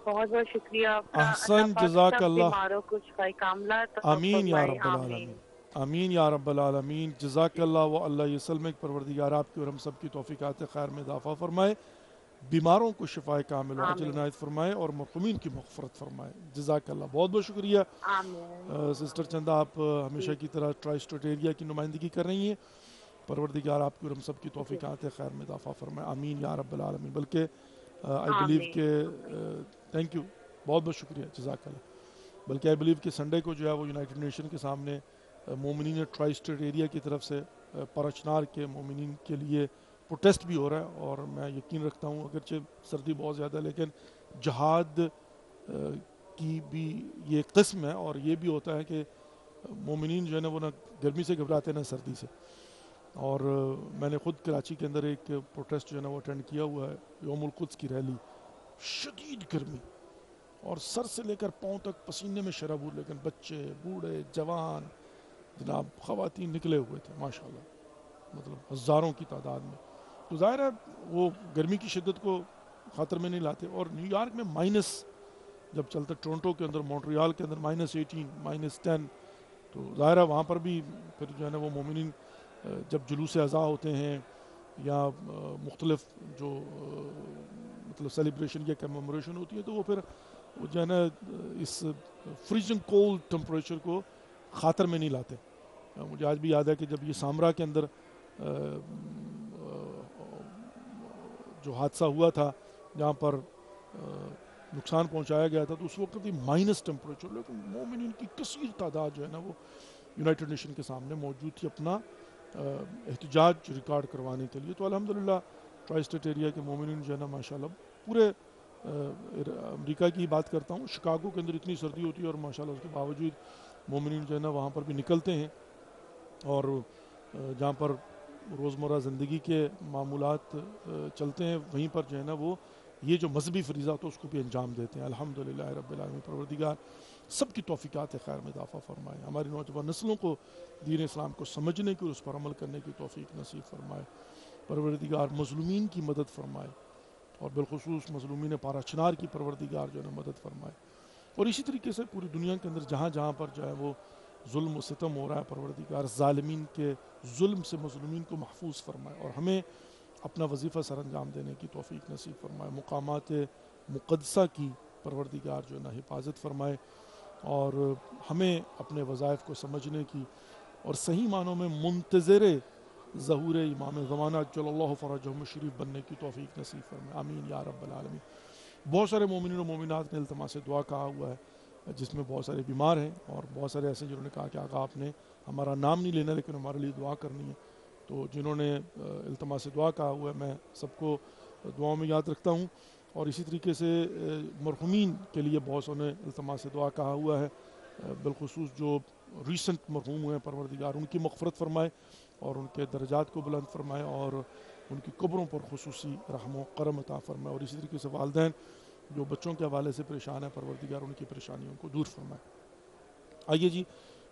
بہت بہت شکریہ آپ کا. احسن، جزاک اللہ. بیماروں کو شفائے کاملہ. آمین یا رب العالمین، آمین یا رب العالمین. جزاک اللہ و اللہ یسلمک. پروردگار آپ کی اور ہم سب کی توفیقات خیر میں اضافہ فرمائے، بیماروں کو شفائے کامل اور اجل عنایت فرمائے اور مرحومین کی مغفرت فرمائے. جزاک اللہ. بہت بہت شکریہ سسٹر چندہ، آپ ہمیشہ کی طرح ٹرائی اسٹیٹ ایریا کی نمائندگی کر رہی ہیں. پروردگار آپ کی اور ہم سب کی توفیقات خیر میں اضافہ فرمائے. آمین یا رب العالمین. بلکہ آئی بلیو کہ تھینک یو، بہت بہت شکریہ، جزاک اللہ. بلکہ آئی بلیو کہ سنڈے کو جو ہے وہ یونائٹڈ نیشن کے سامنے مومنین ٹرائی اسٹیٹ ایریا کی طرف سے پرچنار کے مومنین کے لیے پروٹیسٹ بھی ہو رہا ہے، اور میں یقین رکھتا ہوں اگرچہ سردی بہت زیادہ ہے لیکن جہاد کی بھی یہ ایک قسم ہے، اور یہ بھی ہوتا ہے کہ مومنین جو ہے نا وہ نہ گرمی سے گھبراتے نہ سردی سے. اور میں نے خود کراچی کے اندر ایک پروٹیسٹ جو ہے نا وہ اٹینڈ کیا ہوا ہے، یوم القدس کی ریلی، شدید گرمی اور سر سے لے کر پاؤں تک پسینے میں شرابور، لیکن بچے بوڑھے جوان جناب خواتین نکلے ہوئے تھے ماشاءاللہ، مطلب ہزاروں کی تعداد میں. تو ظاہر ہے وہ گرمی کی شدت کو خاطر میں نہیں لاتے. اور نیو یارک میں مائنس جب چلتا، ٹورنٹو کے اندر، مونٹریال کے اندر -18 -10، تو ظاہر ہے وہاں پر بھی پھر جو ہے نا وہ مومنین جب جلوس اعضاء ہوتے ہیں یا مختلف جو مطلب سیلیبریشن یا کمیموریشن ہوتی ہے، تو وہ پھر وہ جو ہے نا اس فریزنگ کولڈ ٹمپریچر کو خاطر میں نہیں لاتے. مجھے آج بھی یاد ہے کہ جب یہ سامرا کے اندر جو حادثہ ہوا تھا جہاں پر نقصان پہنچایا گیا تھا، تو اس وقت بھی مائنس ٹمپریچر، لیکن مومنین کی کثیر تعداد جو ہے نا وہ یونائٹڈ نیشن کے سامنے موجود تھی اپنا احتجاج ریکارڈ کروانے کے لیے. تو الحمدللہ ٹرائی اسٹیٹ ایریا کے مومنین جو ہے نا ماشاءاللہ پورے امریکہ کی بات کرتا ہوں، شکاگو کے اندر اتنی سردی ہوتی ہے اور ماشاءاللہ اس کے باوجود مومنین جو ہے نا وہاں پر بھی نکلتے ہیں، اور جہاں پر روزمرہ زندگی کے معمولات چلتے ہیں وہیں پر جو ہے نا وہ یہ جو مذہبی فریضہ تو اس کو بھی انجام دیتے ہیں. الحمدللہ رب العالمین. پروردگار سب کی توفیقات خیر میں اضافہ فرمائے، ہماری نوجوان نسلوں کو دین اسلام کو سمجھنے کی اور اس پر عمل کرنے کی توفیق نصیب فرمائے. پروردگار مظلومین کی مدد فرمائے، اور بالخصوص مظلومین پارا چنار کی پروردگار جو ہے نا مدد فرمائے. اور اسی طریقے سے پوری دنیا کے اندر جہاں جہاں پر جو ہے وہ ظلم و ستم ہو رہا ہے، پروردگار ظالمین کے ظلم سے مظلومین کو محفوظ فرمائے، اور ہمیں اپنا وظیفہ سر انجام دینے کی توفیق نصیب فرمائے. مقامات مقدسہ کی پروردگار جو ہے نا حفاظت فرمائے، اور ہمیں اپنے وظائف کو سمجھنے کی اور صحیح معنوں میں منتظر ظہور امام زمانہ جل اللہ فرجہم الشریف بننے کی توفیق نصیب فرمائے. آمین یا رب العالمین. بہت سارے مومنین و مومنات نے التماس دعا کہا ہوا ہے، جس میں بہت سارے بیمار ہیں، اور بہت سارے ایسے جنہوں نے کہا کہ آقا آپ نے ہمارا نام نہیں لینا لیکن ہمارے لیے دعا کرنی ہے. تو جنہوں نے التماس دعا کہا ہوا ہے میں سب کو دعاؤں میں یاد رکھتا ہوں. اور اسی طریقے سے مرحومین کے لیے بہت سو نے التماس دعا کہا ہوا ہے، بالخصوص جو ریسنٹ مرحوم ہوئے ہیں، پروردگار ان کی مغفرت فرمائے اور ان کے درجات کو بلند فرمائے، اور ان کی قبروں پر خصوصی رحم و کرم عطا فرمائے. اور اسی طریقے سے والدین جو بچوں کے حوالے سے پریشان ہیں، پروردگار ان کی پریشانیوں کو دور فرمائے. آئیے جی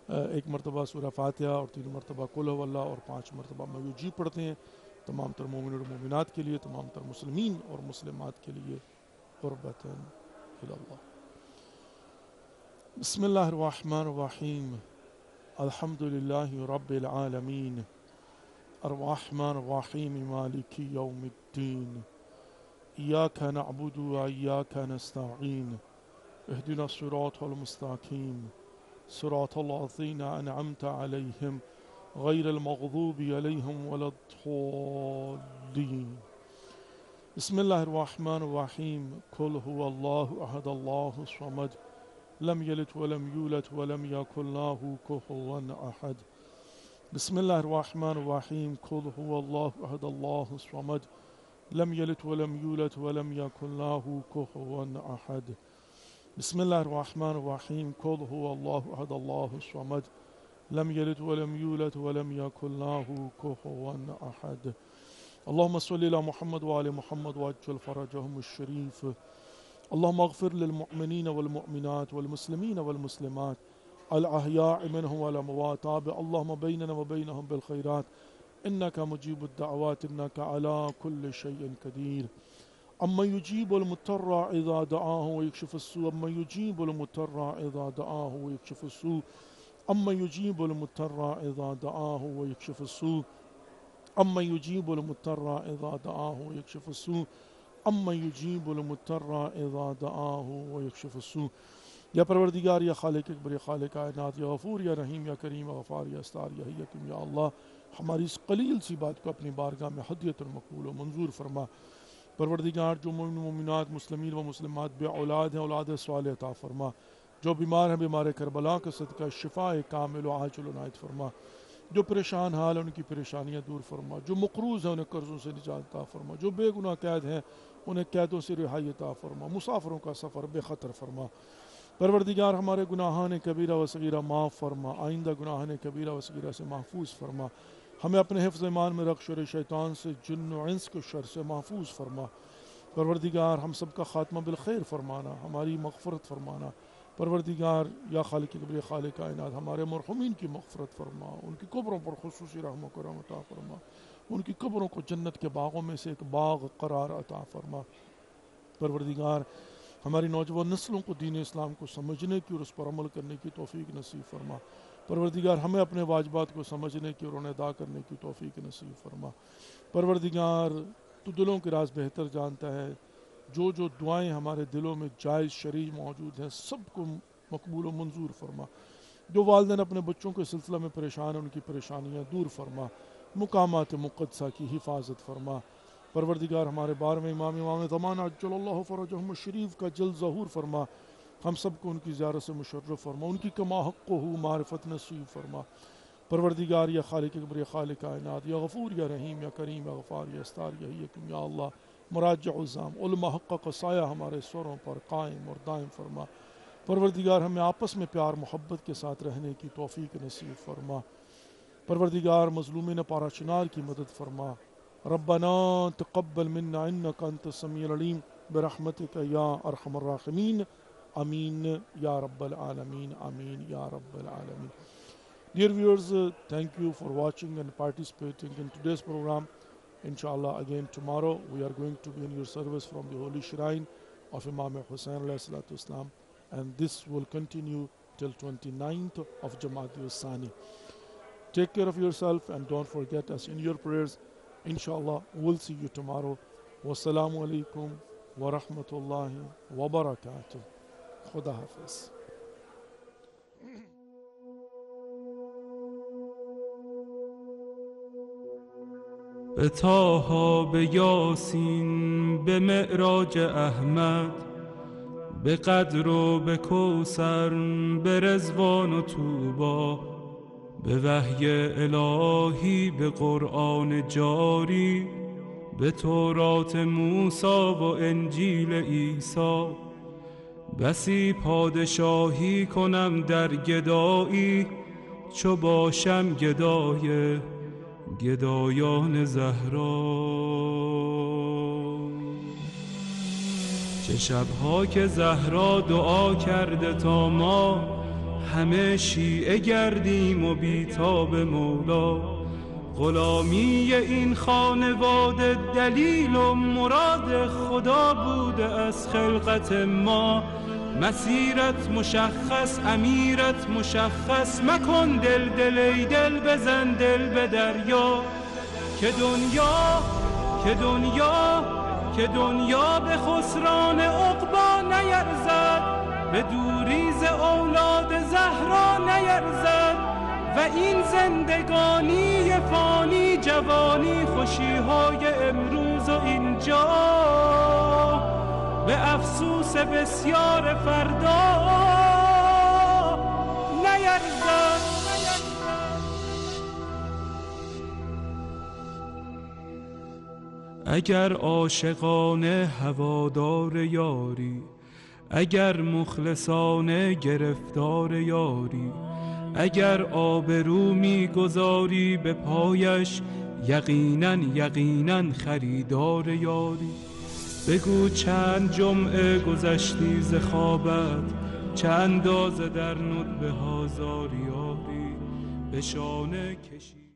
ایک مرتبہ سورہ فاتحہ اور 3 مرتبہ قل هو اللہ اور 5 مرتبہ میوجیب پڑھتے ہیں، تمام تر مومنین اور مومنات کے لیے، تمام تر مسلمین اور مسلمات کے لیے قربتاً الی اللہ. بسم اللہ الرحمن الرحیم. الحمد للہ رب العالمین، الرحمن الرحیم، مالک یوم الدین، ایاک نعبد و ایاک نستعین، اهدنا الصراط المستقیم، صراط الذین انعمت علیہم غیر المغضوب علیہم ولا الضالین. بسم اللہ الرحمن الرحیم. قل هو اللہ احد اللہ الصمد لم یلد ولم یولد ولم یکن له کفوا احد. بسم اللہ الرحمن الرحیم. قل هو اللہ احد اللہ الصمد لم یلد ولم یولد ولم یکن له کفوا احد. بسم اللہ الرحمن الرحیم. قل هو اللہ احد اللہ الصمد لم یلد ولم یولد ولم یکن له کفوا احد. اللهم صل على محمد وعلى محمد وعجل فرجهم الشريف. اللهم اغفر للمؤمنين والمؤمنات والمسلمين والمسلمات الأحياء منهم والأموات. اللهم بيننا وبينهم بالخيرات إنك مجيب الدعوات إنك على كل شيء قدير. أما يجيب المضطر إذا دعاه ويكشف السوء، أما يجيب المضطر إذا دعاه ويكشف السوء، أما يجيب المضطر إذا دعاه ويكشف السوء، أما يجيب المضطر إذا دعاه ويكشف السوء، أما يجيب المضطر إذا دعاه ويكشف السوء. یا پروردگار، یا خالق اکبر، یا خالق کائنات، یا غفور، یا رحیم، یا کریم، یا غفار، یا استار، یا حی، یا قیوم، یا اللہ ہماری اس قلیل سی بات کو اپنی بارگاہ میں ہدیۃ مقبول و منظور فرما. پروردگار جو مومن مومنات مسلمین و مسلمات بے اولاد ہیں اولاد صالح عطا فرما. جو بیمار ہیں بیمار کربلا کا صدقہ شفاء کامل و عاجل عنایت فرما. جو پریشان حال ان کی پریشانیاں دور فرما، جو مقروض ہیں انہیں قرضوں سے نجات عطا فرما، جو بے گناہ قید ہیں انہیں قیدوں سے رہائی عطا فرما، مسافروں کا سفر بے خطر فرما۔ پروردگار ہمارے گناہان کبیرہ و صغیرہ معاف فرما، آئندہ گناہان کبیرہ و صغیرہ سے محفوظ فرما، ہمیں اپنے حفظ ایمان میں رکھ، شر شیطان سے، جن و انس کے شر سے محفوظ فرما۔ پروردگار ہم سب کا خاتمہ بالخیر فرمانا، ہماری مغفرت فرمانا۔ پروردگار یا خالق کبری خالق کائنات ہمارے مرحومین کی مغفرت فرما، ان کی قبروں پر خصوصی رحم و کرم عطا فرما، ان کی قبروں کو جنت کے باغوں میں سے ایک باغ قرار عطا فرما۔ پروردگار ہماری نوجوان نسلوں کو دین اسلام کو سمجھنے کی اور اس پر عمل کرنے کی توفیق نصیب فرما۔ پروردگار ہمیں اپنے واجبات کو سمجھنے کی اور انہیں ادا کرنے کی توفیق نصیب فرما۔ پروردگار تو دلوں کے راز بہتر جانتا ہے، جو دعائیں ہمارے دلوں میں جائز شرعی موجود ہیں سب کو مقبول و منظور فرما۔ جو والدین اپنے بچوں کے سلسلہ میں پریشان ہیں ان کی پریشانیاں دور فرما، مقامات مقدسہ کی حفاظت فرما۔ پروردگار ہمارے 12ویں امام زمان عجل اللہ فرجہم الشریف کا جلد ظہور فرما، ہم سب کو ان کی زیارت سے مشرف فرما، ان کی کما حق ہو معرفت نصیب فرما۔ پروردگار یا خالق کبری خالق کائنات، یا غفور یا رحیم یا کریم یا غفار یا استار یا حکیم یا اللہ، مراجع الزام علماء حق کا سایہ ہمارے سروں پر قائم اور دائم فرما۔ پروردگار ہمیں آپس میں پیار محبت کے ساتھ رہنے کی توفیق نصیب فرما۔ پروردگار مظلومین پارا چنار کی مدد فرما۔ ربنا تقبل منا انک انت السمیع العلیم برحمتک یا ارحم الراحمین، آمین یا رب العالمین، آمین یا رب العالمین۔ Dear viewers, thank you for watching and participating in today's program. Inshallah, again tomorrow we are going to be in your service from the holy shrine of Imam Hussain alayhi salatu Islam, and this will continue till 29th of Jamaat al-Sani. Take care of yourself and don't forget us in your prayers. Inshallah, we'll see you tomorrow. Wassalamu alaikum wa rahmatullahi wa barakatuh. Khuda Hafiz. به طه، به یاسین، به معراج احمد، به قدر و به کوثر، به رضوان و طوبی، به وحی الهی، به قرآن جاری، به تورات موسی و انجیل عیسی. بسی پادشاهی کنم در گدایی، چو باشم گدای گدایان زهرا. چه شبها که زهرا دعا کرده تا ما همه شیعه گردیم و بیتاب مولا. غلامی این خانواده دلیل و مراد خدا بوده از خلقت ما. مسیرت مشخص، امیرت مشخص، مکن دل دل ای دل، بزن دل به دریا. که دنیا به خسران عقبا نیرزد، به دوریز اولاد زهرا نیرزد. و این زندگانی فانی، جوانی، خوشیهای امروز و اینجا، به افسوس بسیار فردا نیرزد. اگر عاشقانه هوادار یاری، اگر مخلصانه گرفتار یاری، اگر آبرو می‌گذاری به پایش، یقیناً خریدار یاری. بگو چند جمعه گذشتی ز خوابت، چه اندازه در ندبه ها زاری یاری، به شانه کشی